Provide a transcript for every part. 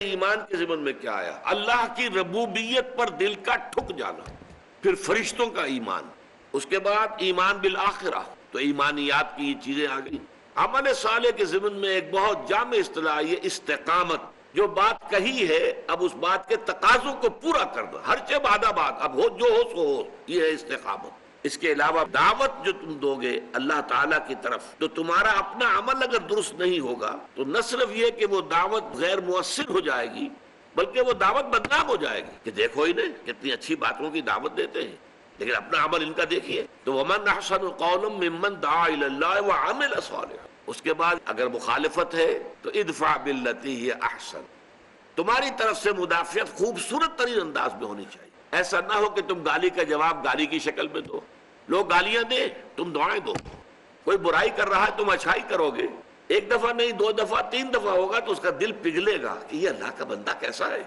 ایمان کے ضمن میں کیا آیا؟ اللہ کی ربوبیت پر دل کا ٹھک جانا، پھر فرشتوں کا ایمان، اس کے بعد ایمان بالآخرہ، تو ایمانیات کی یہ چیزیں آ گئی۔ عمل صالح کے ضمن میں ایک بہت جامع اصطلاح یہ استقامت، جو بات کہی ہے اب اس بات کے تقاضوں کو پورا کرنا، ہر چیز بعد بات، اب ہو جو ہو سو ہو، یہ ہے استقامت۔ اس کے علاوہ دعوت جو تم دو گے اللہ تعالیٰ کی طرف، تو تمہارا اپنا عمل اگر درست نہیں ہوگا تو نہ صرف یہ کہ وہ دعوت غیر مؤثر ہو جائے گی، بلکہ وہ دعوت بدنام ہو جائے گی کہ دیکھو ہی نہیں کتنی اچھی باتوں کی دعوت دیتے ہیں، لیکن اپنا عمل ان کا دیکھیے۔ تو وَمَنْ أَحْسَنُ قَوْلًا مِّمَّنْ دَعَا إِلَى اللَّهِ وَعَمِلَ صَالِحًا۔ اس کے بعد اگر مخالفت ہے تو ادفع باللتی ہی احسن، تمہاری طرف سے مدافعت خوبصورت ترین انداز میں ہونی چاہیے۔ ایسا نہ ہو کہ تم گالی کا جواب گالی کی شکل میں دو، لوگ گالیاں دیں تم دعائیں دو، کوئی برائی کر رہا ہے تم اچھائی کرو گے، ایک دفعہ نہیں دو دفعہ تین دفعہ ہوگا تو اس کا دل پگھلے گا کہ یہ اللہ کا بندہ کیسا ہے۔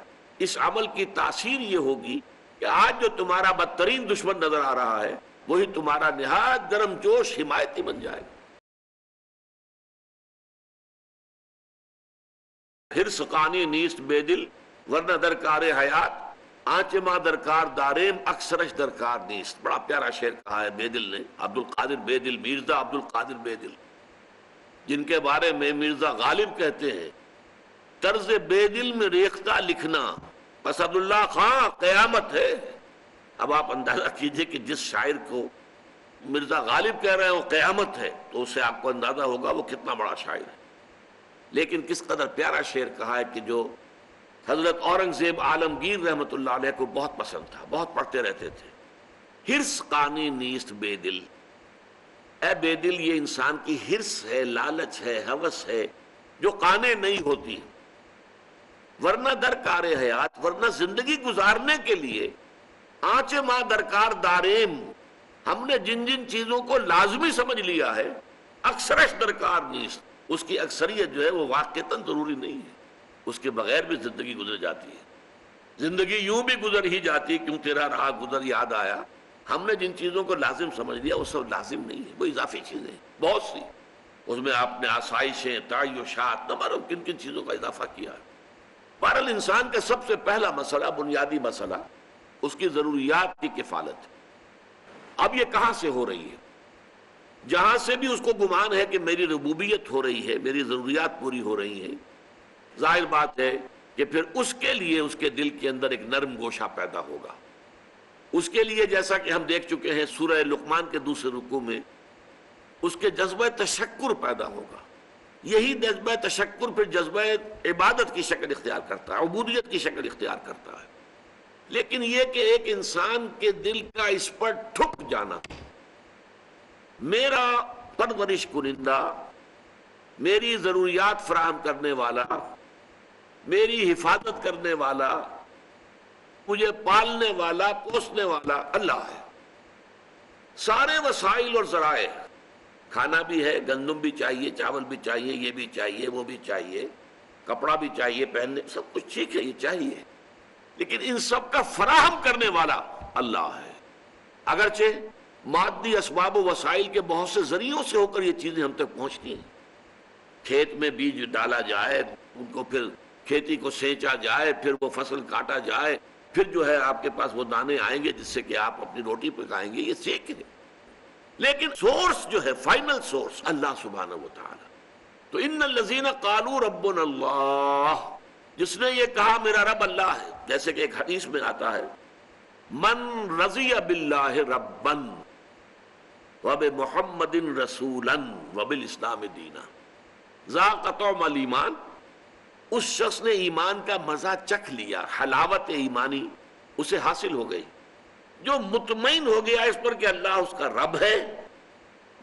اس عمل کی تاثیر یہ ہوگی کہ آج جو تمہارا بدترین دشمن نظر آ رہا ہے وہی تمہارا نہایت گرم جوش حمایتی بن جائے گا۔ حرص قانی نیست بے دل ورنہ درکار حیات، آنچ ماں درکار داریم اکثرش درکار نیست۔ بڑا پیارا شعر کہا ہے بے دل نے، عبد القادر بے دل، مرزا عبد القادر بے دل، جن کے بارے میں مرزا غالب کہتے ہیں طرز بے دل میں ریختہ لکھنا بس عبداللہ خان قیامت ہے۔ اب آپ اندازہ کیجئے کہ جس شاعر کو مرزا غالب کہہ رہے ہیں وہ قیامت ہے، تو اس سے آپ کو اندازہ ہوگا وہ کتنا بڑا شاعر ہے۔ لیکن کس قدر پیارا شعر کہا ہے کہ جو حضرت اورنگزیب عالمگیر رحمت اللہ علیہ کو بہت پسند تھا، بہت پڑھتے رہتے تھے۔ حرص قانی نیست بے دل، اے بے دل یہ انسان کی حرص ہے، لالچ ہے، ہوس ہے جو قانے نہیں ہوتی، ورنہ درکار حیات، ورنہ زندگی گزارنے کے لیے آنچ ماں درکار داریم، ہم نے جن جن چیزوں کو لازمی سمجھ لیا ہے اکثرش درکار نیست، اس کی اکثریت جو ہے وہ واقعتاً ضروری نہیں ہے، اس کے بغیر بھی زندگی گزر جاتی ہے۔ زندگی یوں بھی گزر ہی جاتی کیوں تیرا رہا گزر یاد آیا، ہم نے جن چیزوں کو لازم سمجھ لیا وہ سب لازم نہیں ہے، وہ اضافی چیزیں بہت سی، اس میں آپ نے آسائشیں، تعیشات، نہ معلوم کن کن چیزوں کا اضافہ کیا ہے۔ بہرحال انسان کا سب سے پہلا مسئلہ، بنیادی مسئلہ اس کی ضروریات کی کفالت ہے۔ اب یہ کہاں سے ہو رہی ہے؟ جہاں سے بھی اس کو گمان ہے کہ میری ربوبیت ہو رہی ہے، میری ضروریات پوری ہو رہی ہیں، ظاہر بات ہے کہ پھر اس کے لیے اس کے دل کے اندر ایک نرم گوشہ پیدا ہوگا۔ اس کے لیے جیسا کہ ہم دیکھ چکے ہیں سورہ لقمان کے دوسرے رکوع میں، اس کے جذبہ تشکر پیدا ہوگا۔ یہی جذبہ تشکر پھر جذبہ عبادت کی شکل اختیار کرتا ہے، عبودیت کی شکل اختیار کرتا ہے۔ لیکن یہ کہ ایک انسان کے دل کا اس پر ٹھک جانا، میرا پرورش کنندہ، میری ضروریات فراہم کرنے والا، میری حفاظت کرنے والا، مجھے پالنے والا، پوسنے والا اللہ ہے۔ سارے وسائل اور ذرائع، کھانا بھی ہے، گندم بھی چاہیے، چاول بھی چاہیے، یہ بھی چاہیے، وہ بھی چاہیے، کپڑا بھی چاہیے پہننے، سب کچھ ٹھیک ہے، یہ چاہیے، لیکن ان سب کا فراہم کرنے والا اللہ ہے۔ اگرچہ مادی اسباب و وسائل کے بہت سے ذریعوں سے ہو کر یہ چیزیں ہم تک پہنچتی ہیں، کھیت میں بیج ڈالا جائے، ان کو پھر کھیتی کو سینچا جائے، پھر وہ فصل کاٹا جائے، پھر جو ہے آپ کے پاس وہ دانے آئیں گے جس سے کہ آپ اپنی روٹی پکائیں گے، یہ سیکھ ہے۔ لیکن سورس جو ہے، فائنل سورس اللہ سبحانہ و تعالی۔ تو ان الذین قالوا ربنا اللہ، جس نے یہ کہا میرا رب اللہ ہے، جیسے کہ ایک حدیث میں آتا ہے من رضی باللہ ربا وبمحمد رسولا وبالاسلام دینا ذاق طعم الایمان، اس شخص نے ایمان کا مزہ چکھ لیا، حلاوت ایمانی اسے حاصل ہو گئی، جو مطمئن ہو گیا اس پر کہ اللہ اس کا رب ہے،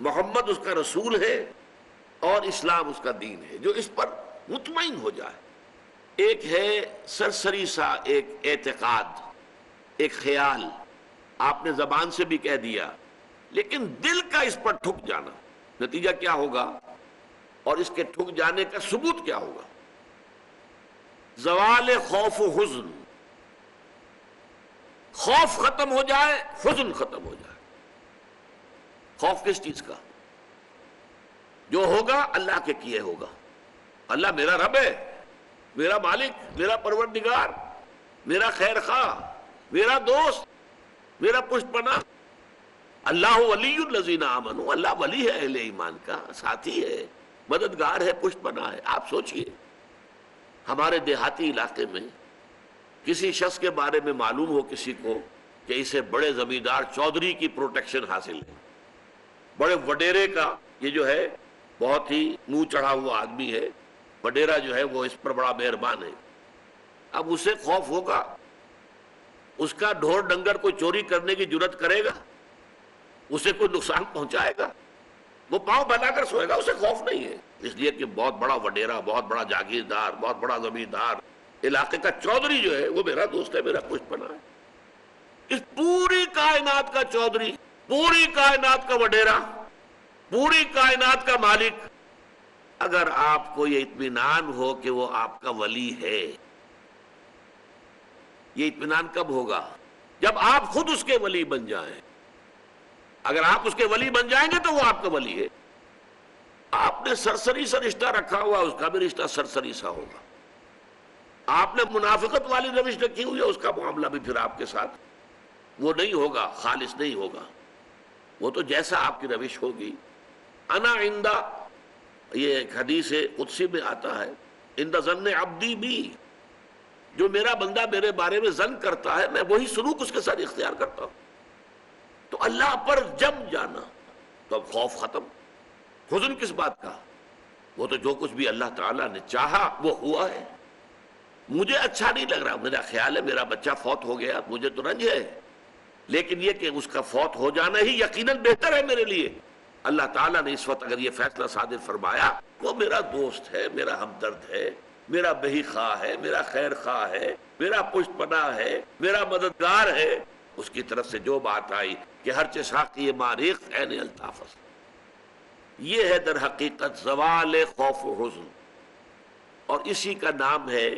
محمد اس کا رسول ہے اور اسلام اس کا دین ہے، جو اس پر مطمئن ہو جائے۔ ایک ہے سرسری سا ایک اعتقاد، ایک خیال، آپ نے زبان سے بھی کہہ دیا، لیکن دل کا اس پر ٹھک جانا، نتیجہ کیا ہوگا اور اس کے ٹھک جانے کا ثبوت کیا ہوگا؟ زوال خوف و حزن، خوف ختم ہو جائے، حزن ختم ہو جائے۔ خوف کس چیز کا؟ جو ہوگا اللہ کے کیے ہوگا، اللہ میرا رب ہے، میرا مالک، میرا پروردگار، میرا خیر خواہ، میرا دوست، میرا پشت پناہ۔ اللہ ولی الذین آمنوا، اللہ ولی ہے اہل ایمان کا، ساتھی ہے، مددگار ہے، پشت پناہ ہے۔ آپ سوچئے ہمارے دیہاتی علاقے میں کسی شخص کے بارے میں معلوم ہو کسی کو کہ اسے بڑے زمیندار چودھری کی پروٹیکشن حاصل ہے، بڑے وڈیرے کا، یہ جو ہے بہت ہی منہ چڑھا ہوا آدمی ہے، وڈیرا جو ہے وہ اس پر بڑا مہربان ہے، اب اسے خوف ہوگا؟ اس کا ڈھور ڈنگر کوئی چوری کرنے کی جرت کرے گا؟ اسے کوئی نقصان پہنچائے گا؟ وہ پاؤں پھیلا کر سوئے گا، اسے خوف نہیں ہے، اس لیے کہ بہت بڑا وڈیرا، بہت بڑا جاگیردار، بہت بڑا زمیندار، علاقے کا چودھری جو ہے وہ میرا دوست ہے، میرا پشت پناہ ہے۔ اس پوری کائنات کا چودھری، پوری کائنات کا وڈیرا، پوری کائنات کا مالک، اگر آپ کو یہ اطمینان ہو کہ وہ آپ کا ولی ہے، یہ اطمینان کب ہوگا؟ جب آپ خود اس کے ولی بن جائیں۔ اگر آپ اس کے ولی بن جائیں گے تو وہ آپ کا ولی ہے۔ آپ نے سرسری سا رشتہ رکھا ہوا، اس کا بھی رشتہ سرسری سا ہوگا۔ آپ نے منافقت والی روش رکھی ہوئی ہے، اس کا معاملہ بھی پھر آپ کے ساتھ وہ نہیں ہوگا، خالص نہیں ہوگا، وہ تو جیسا آپ کی روش ہوگی۔ انا عندہ، یہ ایک حدیث قدسی میں آتا ہے، عند ظن عبدی بی، جو میرا بندہ میرے بارے میں ظن کرتا ہے میں وہی سلوک اس کے ساتھ اختیار کرتا ہوں۔ تو اللہ پر جب جانا تو اب خوف ختم، حزن کس بات کا؟ وہ تو جو کچھ بھی اللہ تعالیٰ نے چاہا وہ ہوا ہے۔ مجھے اچھا نہیں لگ رہا، میرا خیال ہے میرا بچہ فوت ہو گیا، مجھے تو رنج ہے، لیکن یہ کہ اس کا فوت ہو جانا ہی یقیناً بہتر ہے میرے لیے۔ اللہ تعالیٰ نے اس وقت اگر یہ فیصلہ صادر فرمایا، وہ میرا دوست ہے، میرا ہمدرد ہے، میرا بہی خواہ ہے، میرا خیر خواہ ہے، میرا پشت پناہ ہے، میرا مددگار ہے، اس کی طرف سے جو بات آئی کہ ہر چساقی ماریخ عین الطافس، یہ ہے در حقیقت زوال خوف و حزن، اور اسی کا نام ہے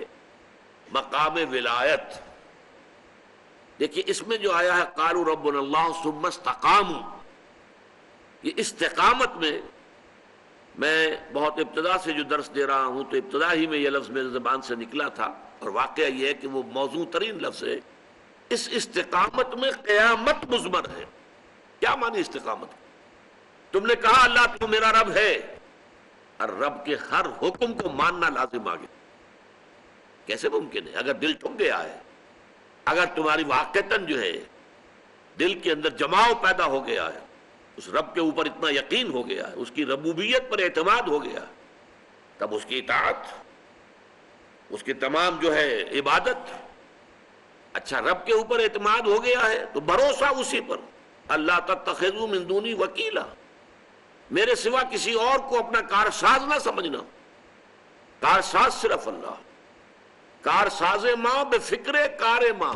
مقام ولایت۔ دیکھیے اس میں جو آیا ہے قالوا ربنا اللہ ثم استقاموا، یہ استقامت میں بہت ابتدا سے جو درس دے رہا ہوں تو ابتدا ہی میں یہ لفظ میرے زبان سے نکلا تھا، اور واقعہ یہ ہے کہ وہ موضوع ترین لفظ ہے۔ اس استقامت میں قیامت مضمر ہے۔ کیا معنی استقامت؟ تم نے کہا اللہ تو میرا رب ہے، اور رب کے ہر حکم کو ماننا لازم آ گیا، کیسے ممکن ہے؟ اگر دل ٹھک گیا ہے، اگر تمہاری واقعتاً جو ہے دل کے اندر جماؤ پیدا ہو گیا ہے، اس رب کے اوپر اتنا یقین ہو گیا ہے، اس کی ربوبیت پر اعتماد ہو گیا ہے، تب اس کی اطاعت، اس کی تمام جو ہے عبادت۔ اچھا رب کے اوپر اعتماد ہو گیا ہے تو بھروسہ اسی پر، اللہ تتخذوا من دونی وکیلا، میرے سوا کسی اور کو اپنا کارساز نہ سمجھنا، کارساز صرف اللہ، کارساز ماں بے فکر کار ماں،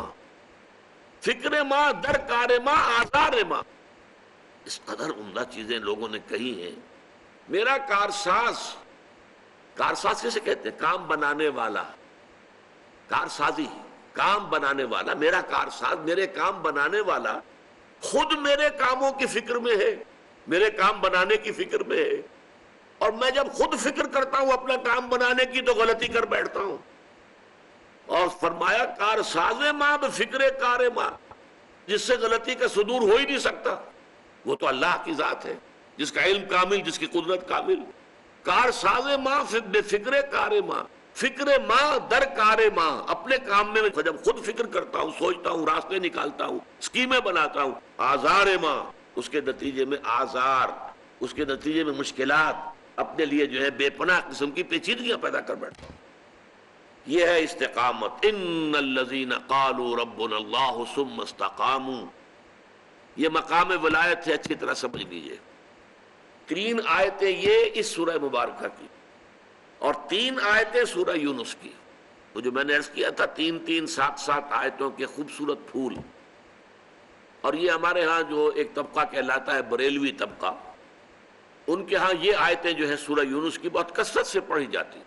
فکر ماں در کار ماں آزار ماں، اس قدر عمدہ چیزیں لوگوں نے کہی ہیں۔ میرا کارساز، کارساز کسے کہتے ہیں؟ کام بنانے والا، کارسازی، کام بنانے والا، میرا کارساز، میرے کام بنانے والا خود میرے کاموں کی فکر میں ہے، میرے کام بنانے کی فکر میں ہے، اور میں جب خود فکر کرتا ہوں اپنا کام بنانے کی تو غلطی کر بیٹھتا ہوں۔ اور فرمایا کارساز ماں بفکر کار ماں، جس سے غلطی کا صدور ہو ہی نہیں سکتا، وہ تو اللہ کی ذات ہے جس کا علم کامل، جس کی قدرت کامل۔ کارساز ماں بفکر کار ماں، فکر ماں در کار ماں، اپنے کام میں جب خود فکر کرتا ہوں، سوچتا ہوں، راستے نکالتا ہوں، اسکیمیں بناتا ہوں، آزار ماں، اس کے نتیجے میں آزار، اس کے نتیجے میں مشکلات، اپنے لیے جو ہے بے پناہ قسم کی پیچیدگیاں پیدا کر بیٹھتا ہوں۔ یہ ہے استقامت۔ ان الذین قالوا ربنا اللہ ثم استقاموا، یہ مقام ولایت ہے، اچھی طرح سمجھ لیجیے۔ 3 آیتیں یہ اس سورہ مبارکہ کی، اور 3 آیتیں سورہ یونس کی، وہ جو میں نے عرض کیا تھا 3 7 آیتوں کے خوبصورت پھول۔ اور یہ ہمارے ہاں جو ایک طبقہ کہلاتا ہے بریلوی طبقہ، ان کے ہاں یہ آیتیں جو ہے سورہ یونس کی بہت کثرت سے پڑھی جاتی۔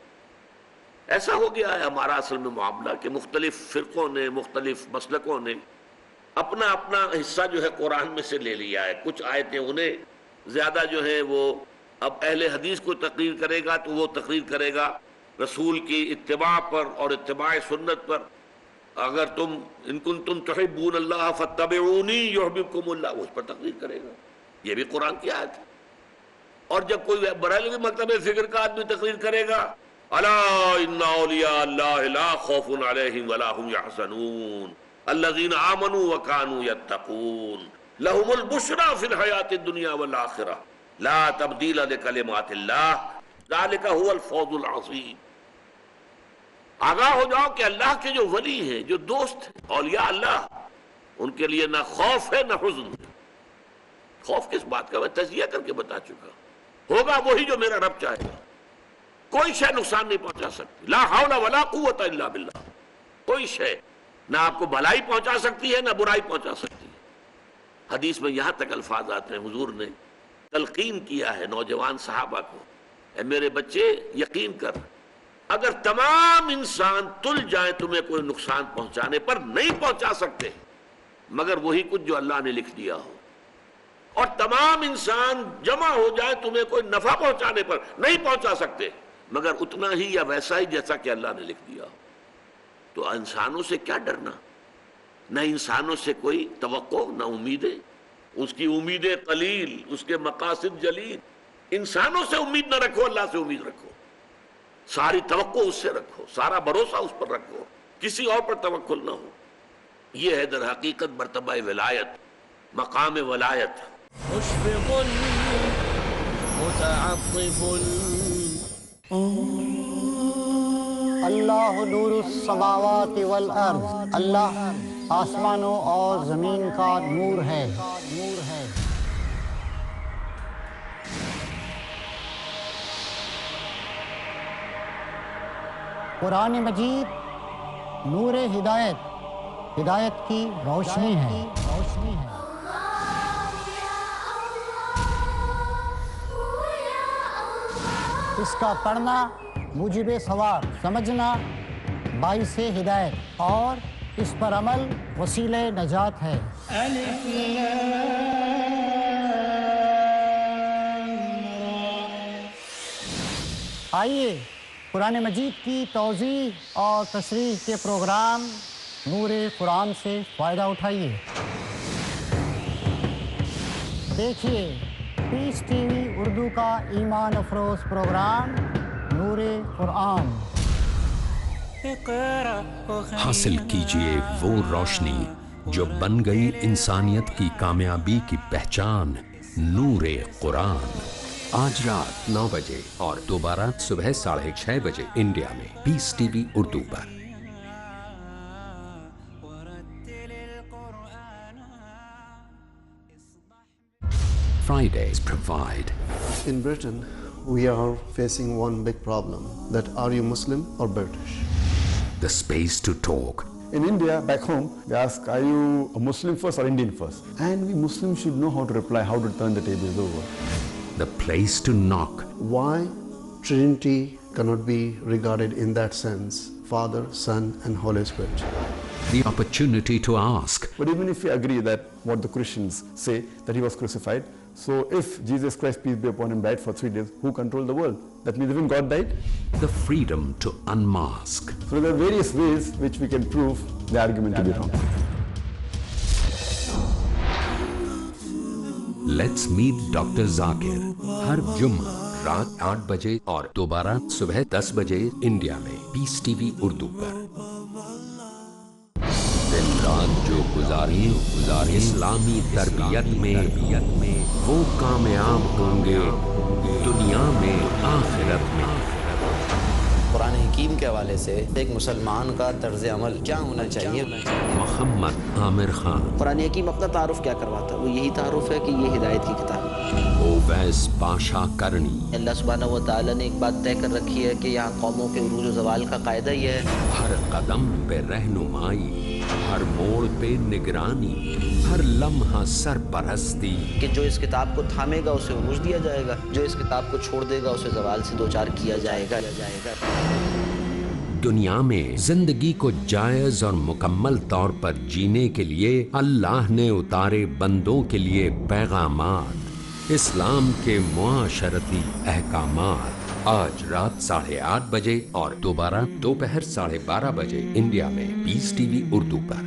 ایسا ہو گیا ہے ہمارا اصل میں معاملہ کہ مختلف فرقوں نے، مختلف مسلکوں نے اپنا اپنا حصہ جو ہے قرآن میں سے لے لیا ہے۔ کچھ آیتیں انہیں زیادہ جو ہے وہ، اب اہل حدیث کو تقریر کرے گا تو وہ تقریر کرے گا رسول کی اتباع پر اور اتباع سنت پر. اگر تم ان کنتم تحبون اللہ فاتبعونی یحببکم اللہ، وہ اس پر تقریر کرے گا. یہ بھی قرآن کی آیت ہے. اور جب کوئی بریلوی مکتب فکر کا آدمی تقریر کرے گا الا ان اولیاء اللہ لا خوف علیہم ولا هم یحزنون الذین آمنوا وکانوا یتقون لهم البشری فی الحیاۃ الدنیا والآخرہ لا تبدیل لکلمات اللہ ذلک هو الفوز العظیم. آگاہ ہو جاؤ کہ اللہ کے جو ولی ہیں، جو دوست ہیں، اولیاء اللہ، ان کے لیے نہ خوف ہے نہ حزن ہے. خوف کس بات کا؟ میں تجزیہ کر کے بتا چکا. ہوگا وہی جو میرا رب چاہے گا. کوئی شے نقصان نہیں پہنچا سکتی. لا حول ولا قوت الا باللہ. کوئی شے نہ آپ کو بھلائی پہنچا سکتی ہے نہ برائی پہنچا سکتی ہے. حدیث میں یہاں تک الفاظ آتے ہیں، حضور نے تلقین کیا ہے نوجوان صحابہ کو، اے میرے بچے یقین کر، اگر تمام انسان تل جائیں تمہیں کوئی نقصان پہنچانے پر، نہیں پہنچا سکتے مگر وہی کچھ جو اللہ نے لکھ دیا ہو. اور تمام انسان جمع ہو جائے تمہیں کوئی نفع پہنچانے پر، نہیں پہنچا سکتے مگر اتنا ہی یا ویسا ہی جیسا کہ اللہ نے لکھ دیا ہو. تو انسانوں سے کیا ڈرنا؟ نہ انسانوں سے کوئی توقع نہ امیدیں. اس کی امیدیں قلیل، اس کے مقاصد جلیل. انسانوں سے امید نہ رکھو، اللہ سے امید رکھو. ساری توقع اس سے رکھو، سارا بھروسہ اس پر رکھو، کسی اور پر توکل نہ ہو. یہ ہے در حقیقت مرتبہ ولایت، مقام ولایت. مشفق متعطف اللہ نور السماوات والارض، اللہ آسمانوں اور زمین کا نور ہے. قرآن مجید نور ہدایت، ہدایت کی روشنی ہے. اس کا پڑھنا موجب ثواب، سمجھنا باعث ہدایت اور اس پر عمل وسیلہ نجات ہے. آئیے قرآن مجید کی توضیح اور تشریح کے پروگرام نور قرآن سے فائدہ اٹھائیے. دیکھیے پیس ٹی وی اردو کا ایمان افروز پروگرام نور قرآن. حاصل کیجئے وہ روشنی جو بن گئی انسانیت کی کامیابی کی پہچان، نور قرآن. آج رات 9 بجے اور دوبارہ صبح 6:30 بجے انڈیا میں پیس ٹی وی اردو پر. Fridays provide. In Britain, we are facing one big problem, that are you Muslim or British? The space to talk. In India, back home, they ask, are you a Muslim first or Indian first? And we Muslims should know how to reply, how to turn the tables over. The place to knock. Why Trinity cannot be regarded in that sense, Father, Son and Holy Spirit? The opportunity to ask. But even if we agree that what the Christians say, that he was crucified, so if Jesus Christ, peace be upon him, died for 3 days, who controlled the world? That means even God died? The freedom to unmask. So there are various ways which we can prove the argument to be wrong. Let's meet Dr. Zakir. ہر جمعہ رات 8 بجے اور دوبارہ صبح 10 بجے India میں Peace TV وی اردو پر. دن رات جو گزاریں اسلامی تربیت میں وہ کامیاب ہوں گے دنیا میں آخرت میں. قرآن حکیم کے حوالے سے ایک مسلمان کا طرز عمل کیا ہونا چاہیے؟ محمد عامر خان. قرآن حکیم اپنا تعارف کیا کرواتا ہے؟ وہ یہی تعارف ہے کہ یہ ہدایت کی کتاب ہے. اویس پاشا کرنی. اللہ سبحانہ و تعالیٰ نے ایک بات طے کر رکھی ہے کہ یہاں قوموں کے عروج و زوال کا قاعدہ یہ ہے، ہر قدم پہ رہنمائی، ہر موڑ پہ نگرانی، ہر لمحہ سرپرستی. کہ جو اس کتاب کو تھامے گا اسے عروج دیا جائے گا، جو اس کتاب کو چھوڑ دے گا اسے زوال سے دوچار کیا جائے گا. دنیا میں زندگی کو جائز اور مکمل طور پر جینے کے لیے اللہ نے اتارے بندوں کے لیے پیغامات، اسلام کے معاشرتی احکامات. آج رات 8:30 بجے اور دوبارہ دوپہر 12:30 بجے انڈیا میں پیس ٹی وی اردو پر۔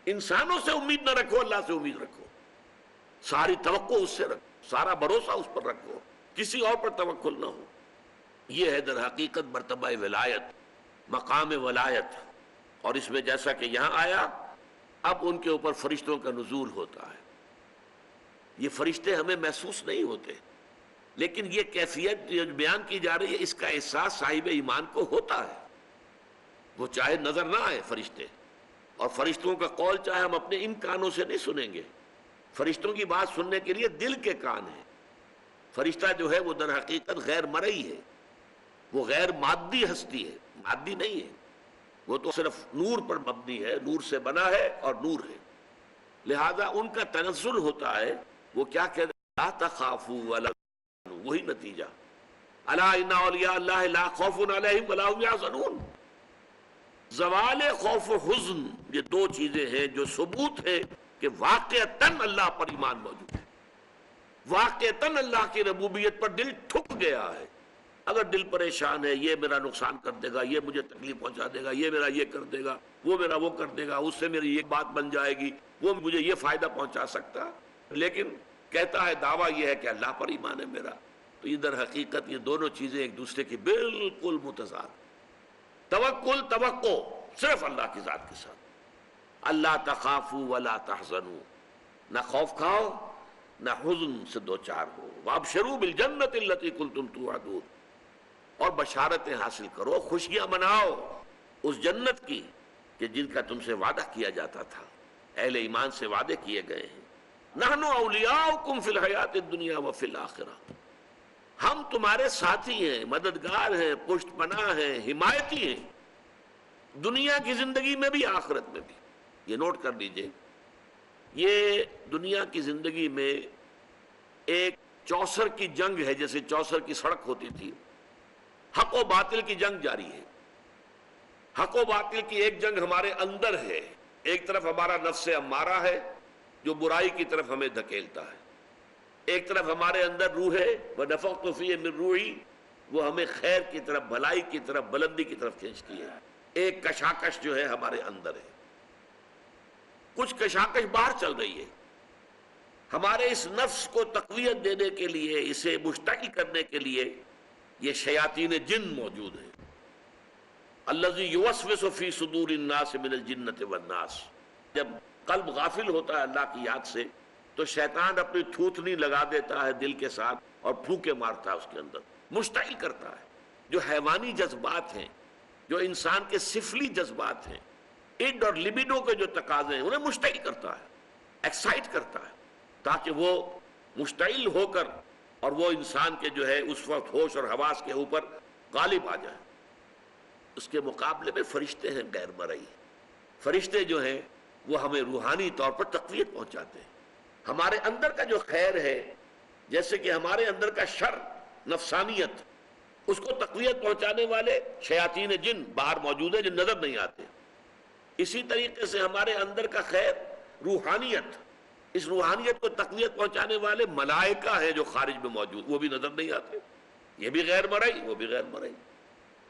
انسانوں سے امید نہ رکھو، اللہ سے امید رکھو، ساری توقع اس سے رکھو، سارا بھروسہ اس پر رکھو، کسی اور پر توکل نہ ہو۔ یہ ہے در حقیقت مرتبہ ولایت، مقام ولایت۔ اور اس میں جیسا کہ یہاں آیا، اب ان کے اوپر فرشتوں کا نزول ہوتا ہے۔ یہ فرشتے ہمیں محسوس نہیں ہوتے، لیکن یہ کیفیت جو بیان کی جا رہی ہے، اس کا احساس صاحب ایمان کو ہوتا ہے۔ وہ چاہے نظر نہ آئے فرشتے، اور فرشتوں کا قول چاہے ہم اپنے ان کانوں سے نہیں سنیں گے، فرشتوں کی بات سننے کے لیے دل کے کان ہیں۔ فرشتہ جو ہے وہ در حقیقت غیر مرئی ہے، وہ غیر مادی ہستی ہے، مادی نہیں ہے، وہ تو صرف نور پر مبنی ہے، نور سے بنا ہے اور نور ہے۔ لہذا ان کا تنزل ہوتا ہے، وہ کیا کہتے ہیں؟ لا تخافوا ولا تحزنوا، وہی نتیجہ، الا ان اولیاء اللہ لا خوف علیہم ولا هم يحزنون۔ زوال خوف و حزن، یہ دو چیزیں ہیں جو ثبوت ہے کہ واقعتاً اللہ پر ایمان موجود ہے، واقعتاً اللہ کی ربوبیت پر دل ٹھک گیا ہے۔ اگر دل پریشان ہے، یہ میرا نقصان کر دے گا، یہ مجھے تکلیف پہنچا دے گا، یہ میرا یہ کر دے گا، وہ میرا وہ کر دے گا، اس سے میری یہ بات بن جائے گی، وہ مجھے یہ فائدہ پہنچا سکتا، لیکن کہتا ہے دعویٰ یہ ہے کہ اللہ پر ایمان ہے میرا، تو یہ در حقیقت یہ دونوں چیزیں ایک دوسرے کی بالکل متضاد۔ توکل، توقع صرف اللہ کی ذات کے ساتھ، اللہ تخافوا ولا تحزنوا، نہ خوف کھاؤ نہ حزن سے دوچار ہو، وابشروا بالجنۃ التي كنتم توعدون، اور بشارتیں حاصل کرو، خوشیاں مناؤ اس جنت کی کہ جن کا تم سے وعدہ کیا جاتا تھا، اہل ایمان سے وعدے کیے گئے ہیں۔ نحن اولیاؤکم فی الحیات الدنیا وفی الآخرہ، ہم تمہارے ساتھی ہیں، مددگار ہیں، پشت پناہ ہیں، حمایتی ہیں، دنیا کی زندگی میں بھی آخرت میں بھی۔ یہ نوٹ کر لیجئے، یہ دنیا کی زندگی میں ایک چوسر کی جنگ ہے، جیسے چوسر کی سڑک ہوتی تھی، حق و باطل کی جنگ جاری ہے۔ حق و باطل کی ایک جنگ ہمارے اندر ہے، ایک طرف ہمارا نفس امارہ ہے جو برائی کی طرف ہمیں دھکیلتا ہے، ایک طرف ہمارے اندر روح ہے وَنَفَخْتُ فِيهِ مِن رُوحِي، وہ ہمیں خیر کی طرف، بھلائی کی طرف، بلندی کی طرف کھینچتی ہے۔ ایک کشاکش جو ہے ہمارے اندر ہے، کچھ کشاکش باہر چل رہی ہے۔ ہمارے اس نفس کو تقویت دینے کے لیے، اسے مشتعل کرنے کے لیے یہ شیاطین جن موجود ہیں۔ الذی یوسوس فی صدور الناس من الجنۃ والناس، جب قلب غافل ہوتا ہے اللہ کی یاد سے تو شیطان اپنی تھوتنی لگا دیتا ہے دل کے ساتھ اور پھونکے مارتا ہے اس کے اندر، مشتعل کرتا ہے۔ جو حیوانی جذبات ہیں، جو انسان کے سفلی جذبات ہیں، اڈ اور لبیڈو کے جو تقاضے ہیں، انہیں مشتعل کرتا ہے، ایکسائٹ کرتا ہے، تاکہ وہ مشتعل ہو کر اور وہ انسان کے جو ہے اس وقت ہوش اور حواس کے اوپر غالب آ جائے۔ اس کے مقابلے میں فرشتے ہیں غیر مرئی۔ فرشتے جو ہیں وہ ہمیں روحانی طور پر تقویت پہنچاتے ہیں۔ ہمارے اندر کا جو خیر ہے، جیسے کہ ہمارے اندر کا شر، نفسانیت، اس کو تقویت پہنچانے والے شیاطین جن باہر موجود ہیں جو نظر نہیں آتے۔ اسی طریقے سے ہمارے اندر کا خیر، روحانیت، اس روحانیت کو تقویت پہنچانے والے ملائکہ ہیں جو خارج میں موجود، وہ بھی نظر نہیں آتے، یہ بھی غیر مرئی، وہ بھی غیر مرئی۔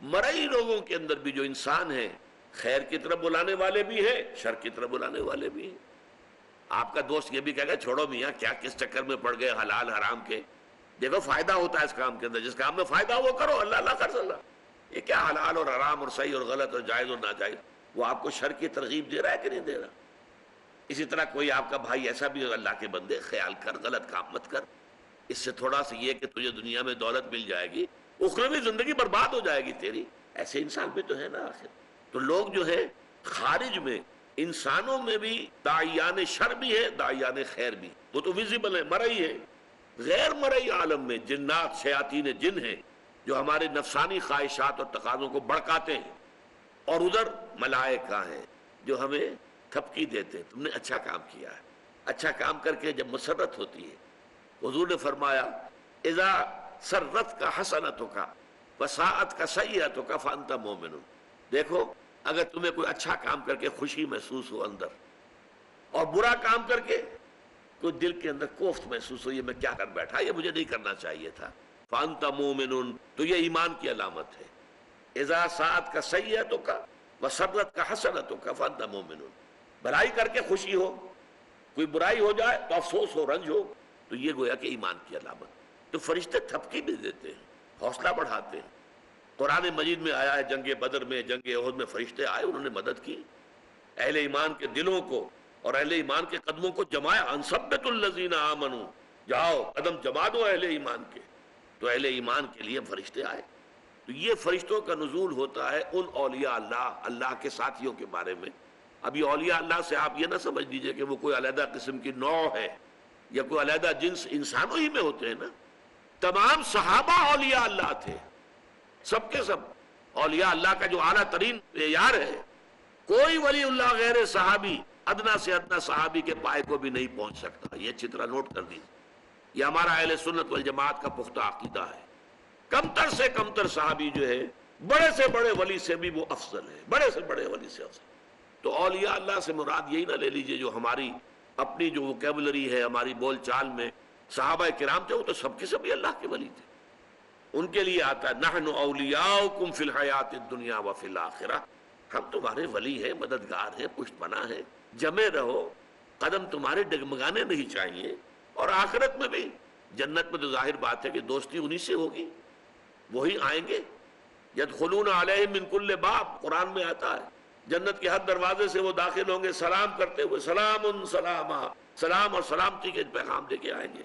مرئی لوگوں کے اندر بھی جو انسان ہیں، خیر کی طرف بلانے والے بھی ہیں، شر کی طرف بلانے والے بھی ہیں۔ آپ کا دوست یہ بھی کہے گا چھوڑو میاں، کیا کس چکر میں پڑ گئے حلال حرام کے، دیکھو فائدہ ہوتا ہے اس کام کے اندر، جس کام میں فائدہ ہو وہ کرو، اللہ اللہ کر اللہ۔ یہ کیا حلال اور حرام اور صحیح اور غلط اور جائز اور ناجائز، وہ آپ کو شر کی ترغیب دے رہا ہے کہ نہیں دے رہا؟ اسی طرح کوئی آپ کا بھائی ایسا بھی ہو، اللہ کے بندے خیال کر، غلط کام مت کر، اس سے تھوڑا سا یہ کہ تجھے دنیا میں دولت مل جائے گی، اخروی زندگی برباد ہو جائے گی تیری، ایسے انسان بھی تو ہے نا آخر۔ تو لوگ جو ہے خارج میں، انسانوں میں بھی داعیان شر بھی ہے، داعیان خیر بھی، وہ تو ویزیبل ہے، مرئی ہے۔ غیر مرئی عالم میں جنات، شیاطین جن ہیں جو ہمارے نفسانی خواہشات اور تقاضوں کو بڑکاتے ہیں، اور ادھر ملائکہ ہیں جو ہمیں تھپکی دیتے ہیں، تم نے اچھا کام کیا ہے۔ اچھا کام کر کے جب مسرت ہوتی ہے، حضور نے فرمایا اذا سرت کا حسنتک وساءت کا سیئتک فانت مومن، دیکھو اگر تمہیں کوئی اچھا کام کر کے خوشی محسوس ہو اندر، اور برا کام کر کے کوئی دل کے اندر کوفت محسوس ہو، یہ میں کیا کر بیٹھا، یہ مجھے نہیں کرنا چاہیے تھا، فانت مومن، تو یہ ایمان کی علامت ہے. اذا سعت کا سیئتوں کا وسرت کا حسنتوں کا فانت مومن، بھلائی کر کے خوشی ہو، کوئی برائی ہو جائے تو افسوس ہو، رنج ہو، تو یہ گویا کہ ایمان کی علامت. تو فرشتے تھپکی بھی دیتے ہیں، حوصلہ بڑھاتے ہیں. قرآن مجید میں آیا ہے جنگ بدر میں، جنگ احد میں فرشتے آئے، انہوں نے مدد کی، اہل ایمان کے دلوں کو اور اہل ایمان کے قدموں کو جمایا. انثبت الذین آمنوا، جاؤ قدم جما دو اہل ایمان کے. تو اہل ایمان کے لیے فرشتے آئے. تو یہ فرشتوں کا نزول ہوتا ہے ان اولیاء اللہ، اللہ کے ساتھیوں کے بارے میں. اب یہ اولیاء اللہ سے آپ یہ نہ سمجھ لیجئے کہ وہ کوئی علیحدہ قسم کی نوع ہے یا کوئی علیحدہ جنس، انسانوں ہی میں ہوتے ہیں نا. تمام صحابہ اولیاء اللہ تھے، سب کے سب. اولیاء اللہ کا جو اعلیٰ ترین معیار ہے، کوئی ولی اللہ غیر صحابی ادنا سے ادنا صحابی کے پائے کو بھی نہیں پہنچ سکتا. یہ اچھی طرح نوٹ کر دیجیے، یہ ہمارا اہل سنت والجماعت کا پختہ عقیدہ ہے. کمتر سے کمتر صحابی جو ہے بڑے سے بڑے ولی سے بھی وہ افضل ہے، بڑے سے بڑے ولی سے افضل. تو اولیاء اللہ سے مراد یہی نہ لے لیجئے جو ہماری اپنی جو ووکیبلری ہے، ہماری بول چال میں صحابہ کرام تھے، وہ تو سب کے سبھی اللہ کے ولی تھے. ان کے لیے آتا ہے نحن اولیاؤکم فی الحیات الدنیا وفی الآخرہ، ہم تمہارے ولی ہیں، مددگار ہیں، پشت پناہ ہیں. جمے رہو، قدم تمہارے ڈگمگانے نہیں چاہیے. اور آخرت میں بھی، جنت میں تو ظاہر بات ہے کہ دوستی انہی سے ہوگی، وہی آئیں گے. یدخلون علیہم من کل باب، قرآن میں آتا ہے جنت کے ہر دروازے سے وہ داخل ہوں گے سلام کرتے ہوئے، سلام سلاما، سلام اور سلامتی کے پیغام دے کے آئیں گے.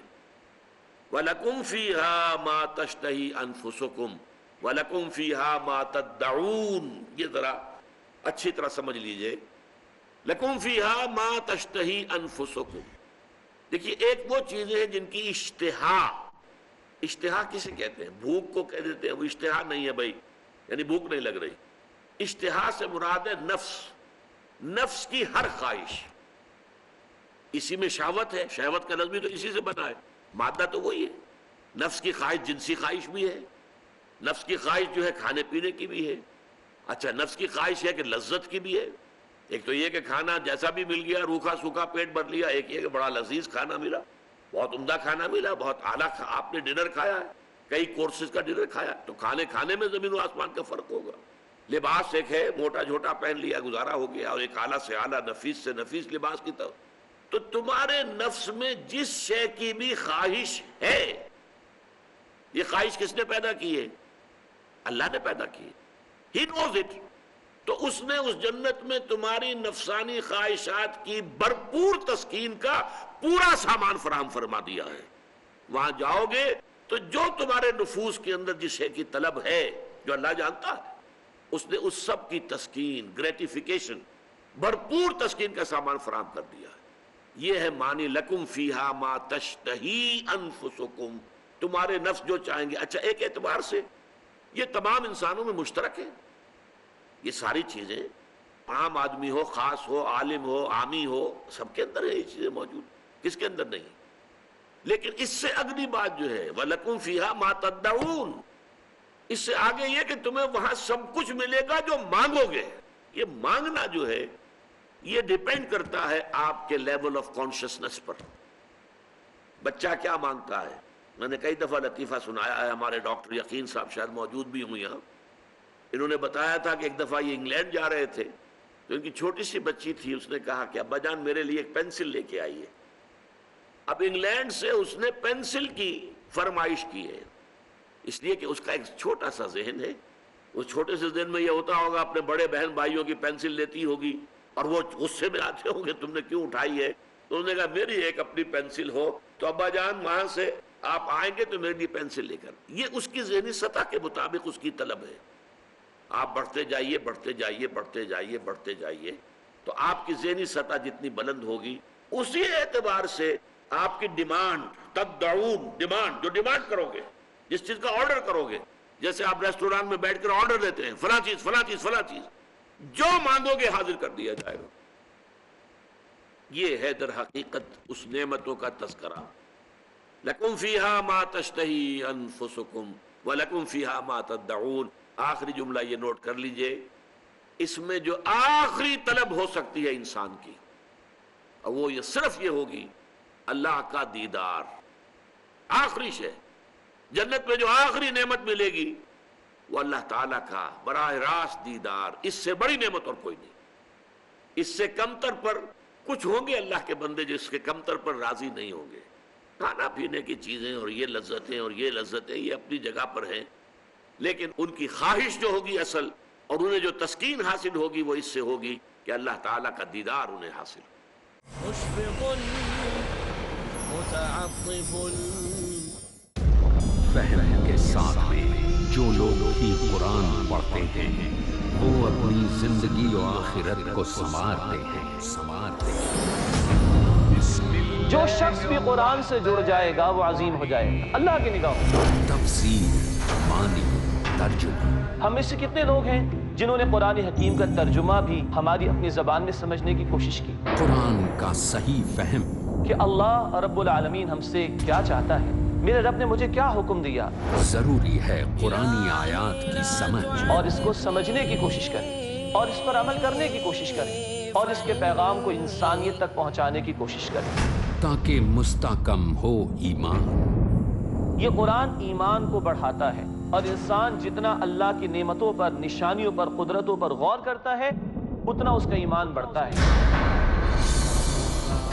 وَلَكُمْ فِيهَا مَا تَشْتَهِي أَنفُسُكُمْ وَلَكُمْ فِيهَا مَا تَدَّعُونَ. یہ ذرا اچھی طرح سمجھ لیجئے، لَكُمْ فِيهَا مَا تَشْتَهِي أَنفُسُكُمْ. دیکھیے ایک وہ چیزیں ہیں جن کی اشتہا، اشتہا کسے کہتے ہیں؟ بھوک کو کہہ دیتے ہیں، وہ اشتہا نہیں ہے بھائی، یعنی بھوک نہیں لگ رہی. اشتہا سے مراد ہے نفس، نفس کی ہر خواہش. اسی میں شہوت ہے، شہوت کا لفظ بھی تو اسی سے بنا ہے، مادہ تو وہی ہے. نفس کی خواہش جنسی خواہش بھی ہے، نفس کی خواہش جو ہے کھانے پینے کی بھی ہے. اچھا، نفس کی خواہش ہے کہ لذت کی بھی ہے. ایک تو یہ کہ کھانا جیسا بھی مل گیا، روکھا سوکھا پیٹ بھر لیا. ایک یہ کہ بڑا لذیذ کھانا ملا، بہت عمدہ کھانا ملا، بہت اعلیٰ آپ نے ڈنر کھایا ہے، کئی کورسز کا ڈنر کھایا. تو کھانے میں زمین و آسمان کا فرق ہوگا. لباس ایک ہے، موٹا جھوٹا پہن لیا گزارا ہو گیا، اور ایک اعلیٰ سے اعلیٰ نفیس سے نفیس لباس کی طرف. تو تمہارے نفس میں جس شے کی بھی خواہش ہے، یہ خواہش کس نے پیدا کی ہے؟ اللہ نے پیدا کی ہے. He knows it. تو اس نے اس جنت میں تمہاری نفسانی خواہشات کی بھرپور تسکین کا پورا سامان فراہم فرما دیا ہے. وہاں جاؤ گے تو جو تمہارے نفوس کے اندر جس شے کی طلب ہے، جو اللہ جانتا ہے، اس نے اس سب کی تسکین، گریٹیفیکیشن، بھرپور تسکین کا سامان فراہم کر دیا ہے. یہ ہے معنی لکم فیہا ما تشتہی انفسکم، تمہارے نفس جو چاہیں گے. اچھا، ایک اعتبار سے یہ تمام انسانوں میں مشترک ہے. یہ ساری چیزیں، عام آدمی ہو، خاص ہو، عالم ہو، عامی ہو، سب کے اندر ہے یہ چیزیں موجود. کس کے اندر نہیں؟ لیکن اس سے اگلی بات جو ہے وَلَكُمْ فِيهَا مَا تَدَّعُونَ، اس سے آگے یہ کہ تمہیں وہاں سب کچھ ملے گا جو مانگو گے. یہ مانگنا جو ہے یہ ڈیپینڈ کرتا ہے آپ کے لیول آف کانشسنس پر. بچہ کیا مانگتا ہے؟ میں نے کئی دفعہ لطیفہ سنایا ہے، ہمارے ڈاکٹر یقین صاحب شاید موجود بھی ہوں یہاں. انہوں نے بتایا تھا کہ ایک دفعہ یہ انگلینڈ جا رہے تھے تو ان کی چھوٹی سی بچی تھی، اس نے کہا کہ ابا جان میرے لیے ایک پینسل لے کے آئیے. اب انگلینڈ سے اس نے پینسل کی فرمائش کی ہے، اس لیے کہ اس کا ایک چھوٹا سا ذہن ہے. اس چھوٹے سے ذہن میں یہ ہوتا ہوگا اپنے بڑے بہن بھائیوں کی پینسل لیتی ہوگی اور وہ غصے میں آتے ہوں گے تم نے کیوں اٹھائی ہے. تو انہوں نے کہا میری ایک اپنی پینسل ہو تو ابا جان وہاں سے آپ آئیں گے تو میرے لیے پینسل لے کر. یہ اس کی ذہنی سطح کے مطابق اس کی طلب ہے. آپ بڑھتے جائیے بڑھتے جائیے بڑھتے جائیے بڑھتے جائیے، تو آپ کی ذہنی سطح جتنی بلند ہوگی اسی اعتبار سے آپ کی ڈیمانڈ، تدعون، ڈیمانڈ، جو ڈیمانڈ کرو گے، جس چیز کا آرڈر کرو گے، جیسے آپ ریسٹوران میں بیٹھ کر آرڈر دیتے ہیں فلاں چیز فلاں چیز فلاں چیز، جو مانگو گے حاضر کر دیا جائے گا. یہ ہے در حقیقت اس نعمتوں کا تذکرہ. لَكُمْ فِيهَا مَا تَشْتَهِي أَنفُسُكُمْ وَلَكُمْ فِيهَا مَا تَدَّعُونَ. آخری جملہ یہ نوٹ کر لیجئے اس میں جو آخری طلب ہو سکتی ہے انسان کی، اور وہ یہ صرف یہ ہوگی اللہ کا دیدار. آخری شے جنت میں جو آخری نعمت ملے گی وہ اللہ تعالیٰ کا براہ راست دیدار. اس سے بڑی نعمت اور کوئی نہیں. اس سے کمتر پر کچھ ہوں گے اللہ کے بندے جس کے کمتر پر راضی نہیں ہوں گے. کھانا پینے کی چیزیں اور یہ لذتیں اور یہ لذتیں یہ اپنی جگہ پر ہیں، لیکن ان کی خواہش جو ہوگی اصل اور انہیں جو تسکین حاصل ہوگی وہ اس سے ہوگی کہ اللہ تعالیٰ کا دیدار انہیں حاصل ہو. فہم کے ساتھ میں جو لوگ ہی قرآن پڑھتے ہیں وہ اپنی زندگی و آخرت کو سنوارتے ہیں. جو شخص بھی قرآن سے جڑ جائے گا وہ عظیم ہو جائے گا اللہ کی نگاہوں. تفسیر، معنی، ترجمہ. ہم میں سے کتنے لوگ ہیں جنہوں نے قرآن حکیم کا ترجمہ بھی ہماری اپنی زبان میں سمجھنے کی کوشش کی؟ قرآن کا صحیح فہم. کہ اللہ رب العالمین ہم سے کیا چاہتا ہے، میرے رب نے مجھے کیا حکم دیا. ضروری ہے قرآنی آیات کی سمجھ اور اس کو سمجھنے کی کوشش کریں اور اس پر عمل کرنے کی کوشش کریں اور اس کے پیغام کو انسانیت تک پہنچانے کی کوشش کریں تاکہ مستحکم ہو ایمان. یہ قرآن ایمان کو بڑھاتا ہے اور انسان جتنا اللہ کی نعمتوں پر، نشانیوں پر، قدرتوں پر غور کرتا ہے اتنا اس کا ایمان بڑھتا ہے.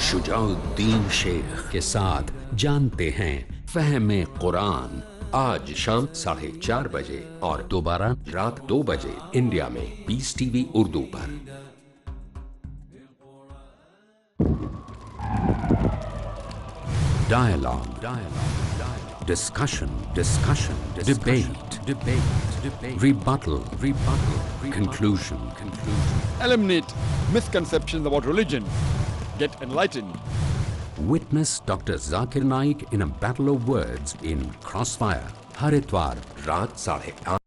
شجاع الدین شیخ کے ساتھ جانتے ہیں فہم قرآن، آج شام 4:30 بجے اور دوبارہ رات 2 بجے انڈیا میں پیس ٹی وی اردو پر. Dialogue, discussion, debate, rebuttal, conclusion. Eliminate misconceptions about religion. Get enlightened. Witness Dr. Zakir Naik in a battle of words in Crossfire. ہر اتوار رات 8:30